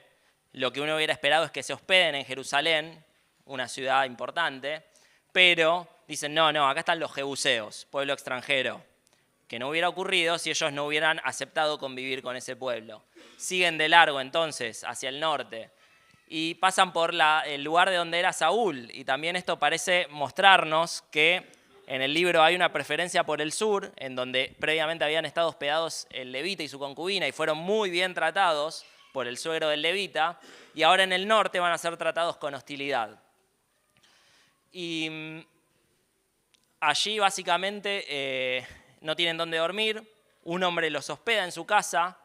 lo que uno hubiera esperado es que se hospeden en Jerusalén, una ciudad importante, pero dicen, no, acá están los jebuseos, pueblo extranjero, que no hubiera ocurrido si ellos no hubieran aceptado convivir con ese pueblo. Siguen de largo entonces hacia el norte y pasan por el lugar de donde era Saúl, y también esto parece mostrarnos que en el libro hay una preferencia por el sur, en donde previamente habían estado hospedados el levita y su concubina y fueron muy bien tratados por el suegro del levita, y ahora en el norte van a ser tratados con hostilidad. Y allí básicamente no tienen dónde dormir, un hombre los hospeda en su casa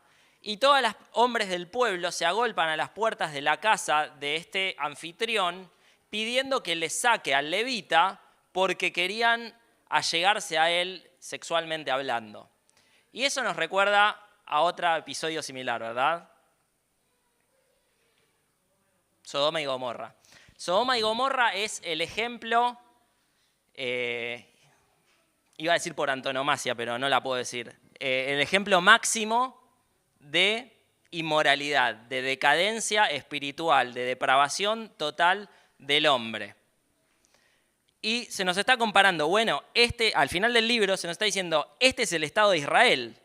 y todos los hombres del pueblo se agolpan a las puertas de la casa de este anfitrión pidiendo que les saque al levita porque querían allegarse a él sexualmente hablando. Y eso nos recuerda a otro episodio similar, ¿verdad? Sodoma y Gomorra. Sodoma y Gomorra es el ejemplo, iba a decir por antonomasia, pero no la puedo decir, el ejemplo máximo de inmoralidad, de decadencia espiritual, de depravación total del hombre. Y se nos está comparando, bueno, al final del libro se nos está diciendo, este es el estado de Israel.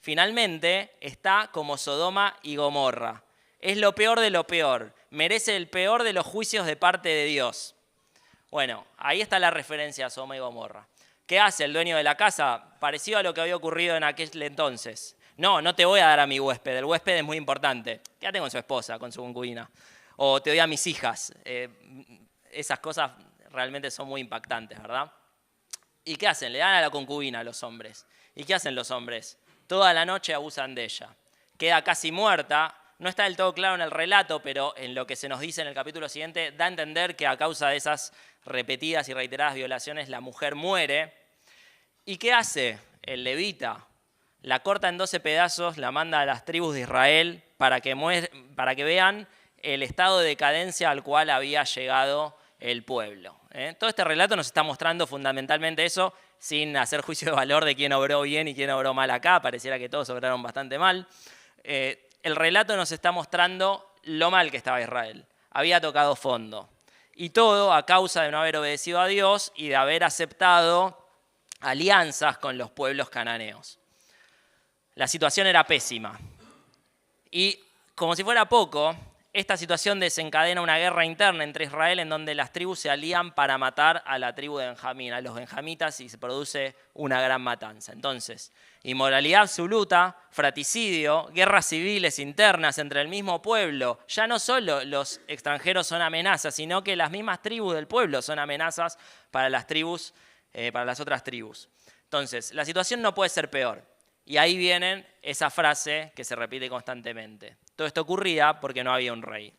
Finalmente está como Sodoma y Gomorra. Es lo peor de lo peor. Merece el peor de los juicios de parte de Dios. Bueno, ahí está la referencia a Sodoma y Gomorra. ¿Qué hace el dueño de la casa? Parecido a lo que había ocurrido en aquel entonces. No te voy a dar a mi huésped. El huésped es muy importante. Quédate con su esposa, con su concubina. O te doy a mis hijas. Esas cosas realmente son muy impactantes, ¿verdad? ¿Y qué hacen? Le dan a la concubina a los hombres. ¿Y qué hacen los hombres? Toda la noche abusan de ella. Queda casi muerta. No está del todo claro en el relato, pero en lo que se nos dice en el capítulo siguiente, da a entender que a causa de esas repetidas y reiteradas violaciones la mujer muere. ¿Y qué hace el levita? La corta en 12 pedazos, la manda a las tribus de Israel para que vean el estado de decadencia al cual había llegado el pueblo. Todo este relato nos está mostrando fundamentalmente eso, sin hacer juicio de valor de quién obró bien y quién obró mal acá. Pareciera que todos obraron bastante mal. El relato nos está mostrando lo mal que estaba Israel. Había tocado fondo. Y todo a causa de no haber obedecido a Dios y de haber aceptado alianzas con los pueblos cananeos. La situación era pésima. Y como si fuera poco, esta situación desencadena una guerra interna entre Israel en donde las tribus se alían para matar a la tribu de Benjamín, a los benjamitas, y se produce una gran matanza. Entonces, inmoralidad absoluta, fratricidio, guerras civiles internas entre el mismo pueblo. Ya no solo los extranjeros son amenazas, sino que las mismas tribus del pueblo son amenazas para las otras tribus. Entonces, la situación no puede ser peor. Y ahí viene esa frase que se repite constantemente. Todo esto ocurría porque no había un rey.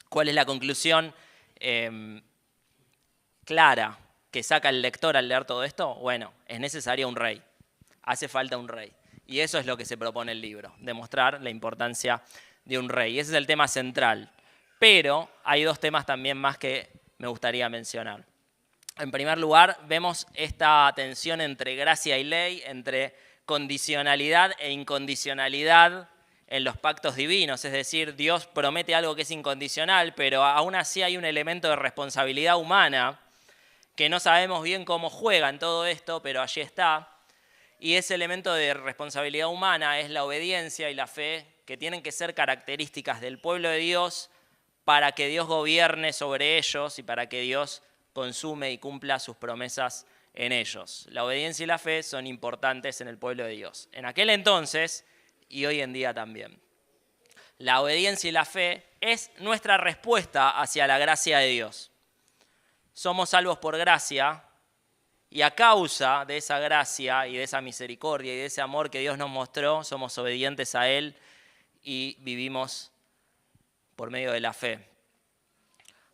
¿Cuál es la conclusión clara que saca el lector al leer todo esto? Bueno, es necesario un rey. Hace falta un rey. Y eso es lo que se propone el libro, demostrar la importancia de un rey. Y ese es el tema central. Pero hay dos temas también más que me gustaría mencionar. En primer lugar, vemos esta tensión entre gracia y ley, entre condicionalidad e incondicionalidad en los pactos divinos. Es decir, Dios promete algo que es incondicional, pero aún así hay un elemento de responsabilidad humana que no sabemos bien cómo juega en todo esto, pero allí está. Y ese elemento de responsabilidad humana es la obediencia y la fe, que tienen que ser características del pueblo de Dios para que Dios gobierne sobre ellos y para que Dios consume y cumpla sus promesas en ellos. La obediencia y la fe son importantes en el pueblo de Dios. En aquel entonces y hoy en día también. La obediencia y la fe es nuestra respuesta hacia la gracia de Dios. Somos salvos por gracia y a causa de esa gracia y de esa misericordia y de ese amor que Dios nos mostró, somos obedientes a Él y vivimos por medio de la fe.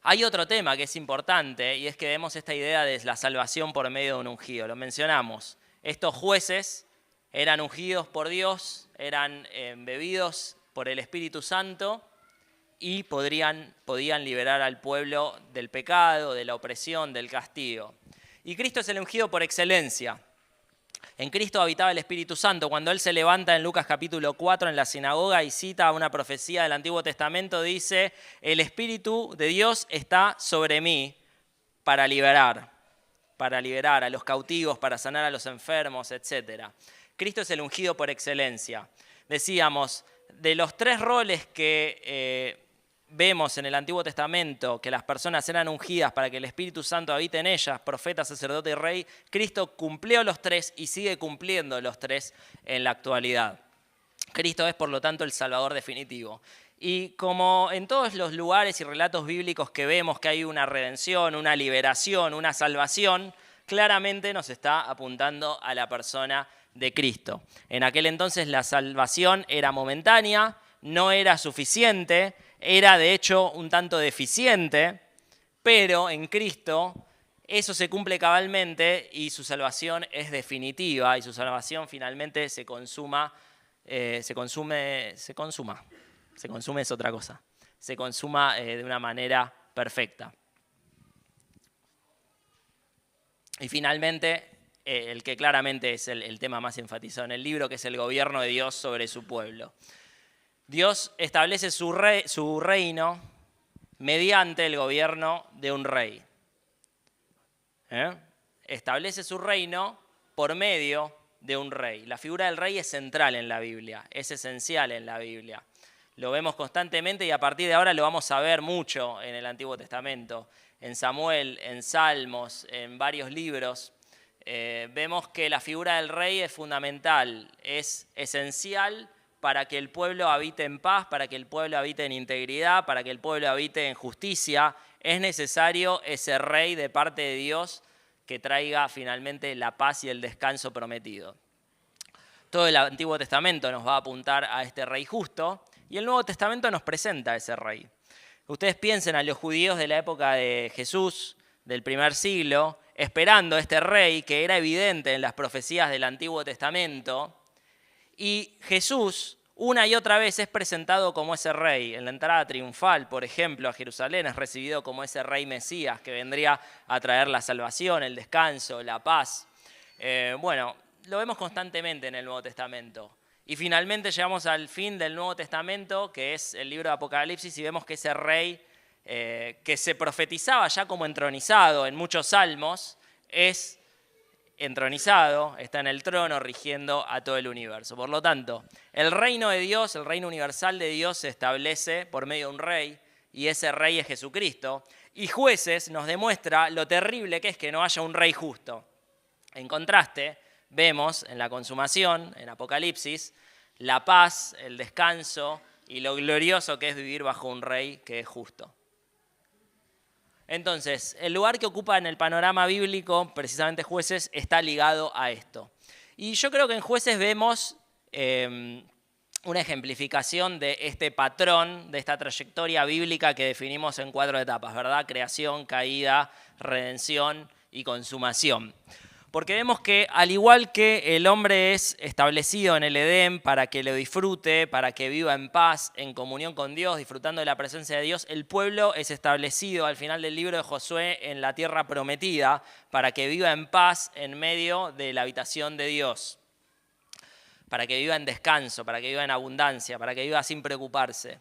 Hay otro tema que es importante y es que vemos esta idea de la salvación por medio de un ungido. Lo mencionamos. Estos jueces eran ungidos por Dios, eran embebidos por el Espíritu Santo y podían liberar al pueblo del pecado, de la opresión, del castigo. Y Cristo es el ungido por excelencia. En Cristo habitaba el Espíritu Santo. Cuando Él se levanta en Lucas capítulo 4 en la sinagoga y cita una profecía del Antiguo Testamento, dice: el Espíritu de Dios está sobre mí para liberar a los cautivos, para sanar a los enfermos, etc. Cristo es el ungido por excelencia. Decíamos, de los tres roles que vemos en el Antiguo Testamento, que las personas eran ungidas para que el Espíritu Santo habite en ellas, profeta, sacerdote y rey, Cristo cumplió los tres y sigue cumpliendo los tres en la actualidad. Cristo es, por lo tanto, el Salvador definitivo. Y como en todos los lugares y relatos bíblicos que vemos que hay una redención, una liberación, una salvación, claramente nos está apuntando a la persona de Cristo. En aquel entonces la salvación era momentánea, no era suficiente, era de hecho un tanto deficiente, pero en Cristo eso se cumple cabalmente y su salvación es definitiva y su salvación finalmente se consume es otra cosa, se consuma de una manera perfecta. Y finalmente, el que claramente es el tema más enfatizado en el libro, que es el gobierno de Dios sobre su pueblo. Dios establece su reino mediante el gobierno de un rey. Establece su reino por medio de un rey. La figura del rey es central en la Biblia, es esencial en la Biblia. Lo vemos constantemente y a partir de ahora lo vamos a ver mucho en el Antiguo Testamento. En Samuel, en Salmos, en varios libros, vemos que la figura del rey es fundamental, es esencial para que el pueblo habite en paz, para que el pueblo habite en integridad, para que el pueblo habite en justicia. Es necesario ese rey de parte de Dios que traiga finalmente la paz y el descanso prometido. Todo el Antiguo Testamento nos va a apuntar a este rey justo y el Nuevo Testamento nos presenta a ese rey. Ustedes piensen a los judíos de la época de Jesús, del primer siglo, esperando a este rey que era evidente en las profecías del Antiguo Testamento. Y Jesús una y otra vez es presentado como ese rey. En la entrada triunfal, por ejemplo, a Jerusalén es recibido como ese rey Mesías que vendría a traer la salvación, el descanso, la paz. Lo vemos constantemente en el Nuevo Testamento. Y finalmente llegamos al fin del Nuevo Testamento, que es el libro de Apocalipsis, y vemos que ese rey que se profetizaba ya como entronizado en muchos salmos, es entronizado, está en el trono rigiendo a todo el universo. Por lo tanto, el reino de Dios, el reino universal de Dios se establece por medio de un rey y ese rey es Jesucristo. Y Jueces nos demuestra lo terrible que es que no haya un rey justo. En contraste, vemos en la consumación, en Apocalipsis, la paz, el descanso y lo glorioso que es vivir bajo un rey que es justo. Entonces, el lugar que ocupa en el panorama bíblico, precisamente Jueces, está ligado a esto. Y yo creo que en Jueces vemos una ejemplificación de este patrón, de esta trayectoria bíblica que definimos en 4 etapas, ¿verdad? Creación, caída, redención y consumación. Porque vemos que al igual que el hombre es establecido en el Edén para que lo disfrute, para que viva en paz, en comunión con Dios, disfrutando de la presencia de Dios, el pueblo es establecido al final del libro de Josué en la tierra prometida para que viva en paz en medio de la habitación de Dios, para que viva en descanso, para que viva en abundancia, para que viva sin preocuparse.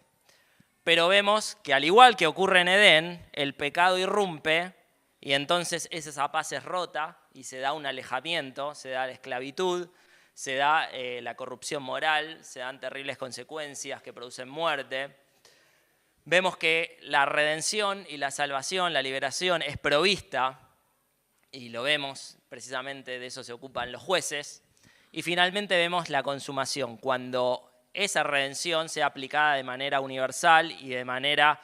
Pero vemos que al igual que ocurre en Edén, el pecado irrumpe y entonces esa paz es rota y se da un alejamiento, se da la esclavitud, se da la corrupción moral, se dan terribles consecuencias que producen muerte. Vemos que la redención y la salvación, la liberación es provista, y lo vemos, precisamente de eso se ocupan los jueces. Y finalmente vemos la consumación, cuando esa redención sea aplicada de manera universal y de manera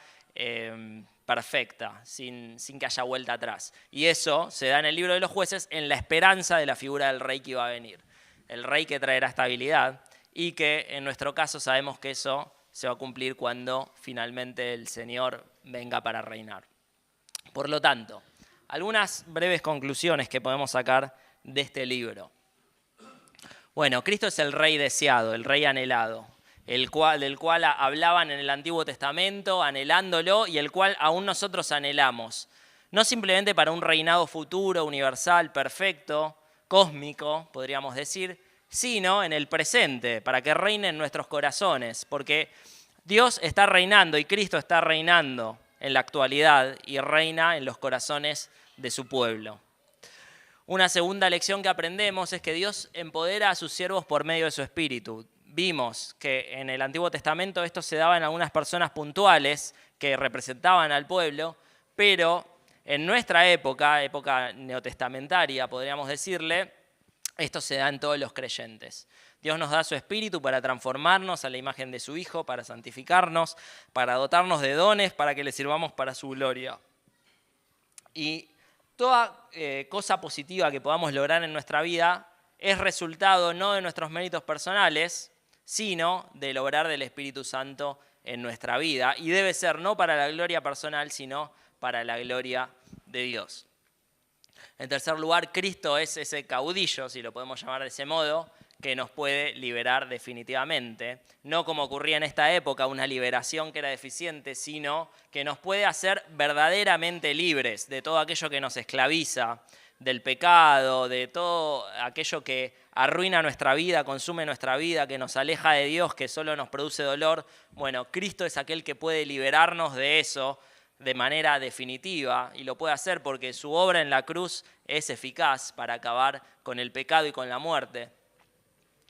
perfecta, sin que haya vuelta atrás. Y eso se da en el libro de los jueces en la esperanza de la figura del rey que iba a venir. El rey que traerá estabilidad y que en nuestro caso sabemos que eso se va a cumplir cuando finalmente el Señor venga para reinar. Por lo tanto, algunas breves conclusiones que podemos sacar de este libro. Bueno, Cristo es el rey deseado, el rey anhelado, del cual hablaban en el Antiguo Testamento, anhelándolo, y el cual aún nosotros anhelamos. No simplemente para un reinado futuro, universal, perfecto, cósmico, podríamos decir, sino en el presente, para que reine en nuestros corazones, porque Dios está reinando y Cristo está reinando en la actualidad y reina en los corazones de su pueblo. Una segunda lección que aprendemos es que Dios empodera a sus siervos por medio de su Espíritu. Vimos que en el Antiguo Testamento esto se daba en algunas personas puntuales que representaban al pueblo, pero en nuestra época neotestamentaria, podríamos decirle, esto se da en todos los creyentes. Dios nos da su Espíritu para transformarnos a la imagen de su Hijo, para santificarnos, para dotarnos de dones, para que le sirvamos para su gloria. Y toda cosa positiva que podamos lograr en nuestra vida es resultado no de nuestros méritos personales, sino del obrar del Espíritu Santo en nuestra vida. Y debe ser no para la gloria personal, sino para la gloria de Dios. En tercer lugar, Cristo es ese caudillo, si lo podemos llamar de ese modo, que nos puede liberar definitivamente. No como ocurría en esta época, una liberación que era deficiente, sino que nos puede hacer verdaderamente libres de todo aquello que nos esclaviza, del pecado, de todo aquello que arruina nuestra vida, consume nuestra vida, que nos aleja de Dios, que solo nos produce dolor. Bueno, Cristo es aquel que puede liberarnos de eso de manera definitiva, y lo puede hacer porque su obra en la cruz es eficaz para acabar con el pecado y con la muerte.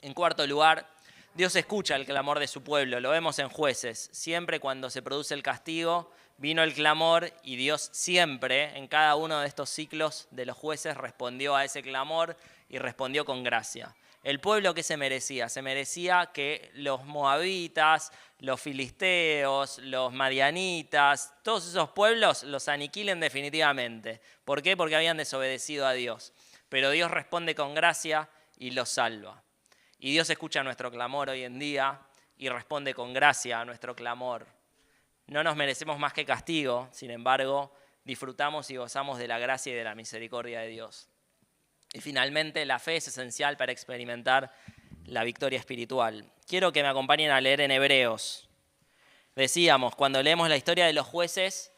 En cuarto lugar, Dios escucha el clamor de su pueblo, lo vemos en Jueces. Siempre cuando se produce el castigo, vino el clamor y Dios siempre, en cada uno de estos ciclos de los jueces, respondió a ese clamor y respondió con gracia. El pueblo, ¿qué se merecía? Se merecía que los moabitas, los filisteos, los madianitas, todos esos pueblos los aniquilen definitivamente. ¿Por qué? Porque habían desobedecido a Dios. Pero Dios responde con gracia y los salva. Y Dios escucha nuestro clamor hoy en día y responde con gracia a nuestro clamor. No nos merecemos más que castigo, sin embargo, disfrutamos y gozamos de la gracia y de la misericordia de Dios. Y finalmente, la fe es esencial para experimentar la victoria espiritual. Quiero que me acompañen a leer en Hebreos. Decíamos, cuando leemos la historia de los jueces,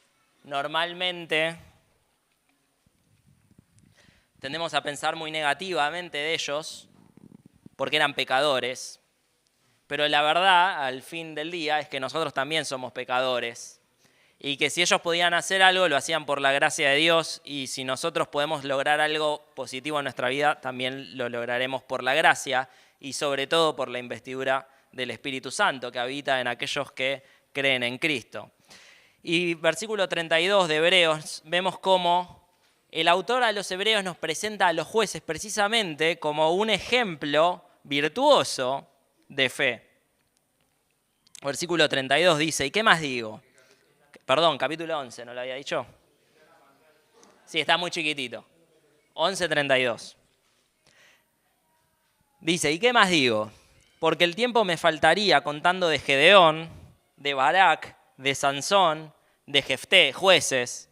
normalmente tendemos a pensar muy negativamente de ellos, porque eran pecadores, pero la verdad, al fin del día, es que nosotros también somos pecadores, y que si ellos podían hacer algo, lo hacían por la gracia de Dios, y si nosotros podemos lograr algo positivo en nuestra vida, también lo lograremos por la gracia, y sobre todo por la investidura del Espíritu Santo, que habita en aquellos que creen en Cristo. Y versículo 32 de Hebreos, vemos cómo el autor a los Hebreos nos presenta a los jueces precisamente como un ejemplo virtuoso de fe. Versículo 32 dice, ¿y qué más digo? Perdón, capítulo 11, ¿no lo había dicho? Sí, está muy chiquitito. 11:32. Dice, ¿y qué más digo? Porque el tiempo me faltaría contando de Gedeón, de Barak, de Sansón, de Jefté, jueces.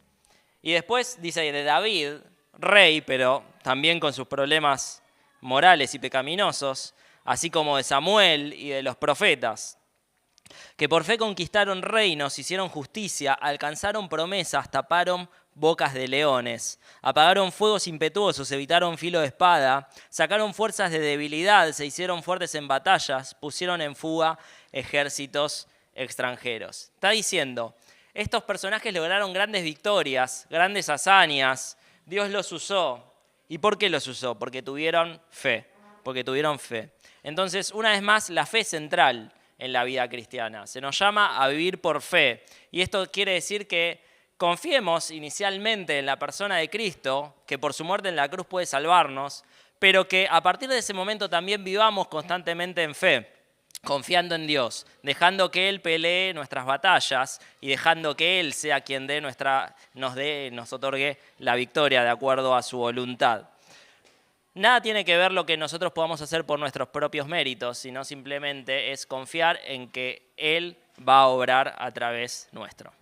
Y después dice de David, rey, pero también con sus problemas morales y pecaminosos, así como de Samuel y de los profetas, que por fe conquistaron reinos, hicieron justicia, alcanzaron promesas, taparon bocas de leones, apagaron fuegos impetuosos, evitaron filo de espada, sacaron fuerzas de debilidad, se hicieron fuertes en batallas, pusieron en fuga ejércitos extranjeros. Está diciendo, estos personajes lograron grandes victorias, grandes hazañas, Dios los usó. ¿Y por qué los usó? Porque tuvieron fe, Entonces, una vez más, la fe es central en la vida cristiana. Se nos llama a vivir por fe. Y esto quiere decir que confiemos inicialmente en la persona de Cristo, que por su muerte en la cruz puede salvarnos, pero que a partir de ese momento también vivamos constantemente en fe, confiando en Dios, dejando que Él pelee nuestras batallas y dejando que Él sea quien nos otorgue la victoria de acuerdo a su voluntad. Nada tiene que ver lo que nosotros podamos hacer por nuestros propios méritos, sino simplemente es confiar en que Él va a obrar a través nuestro.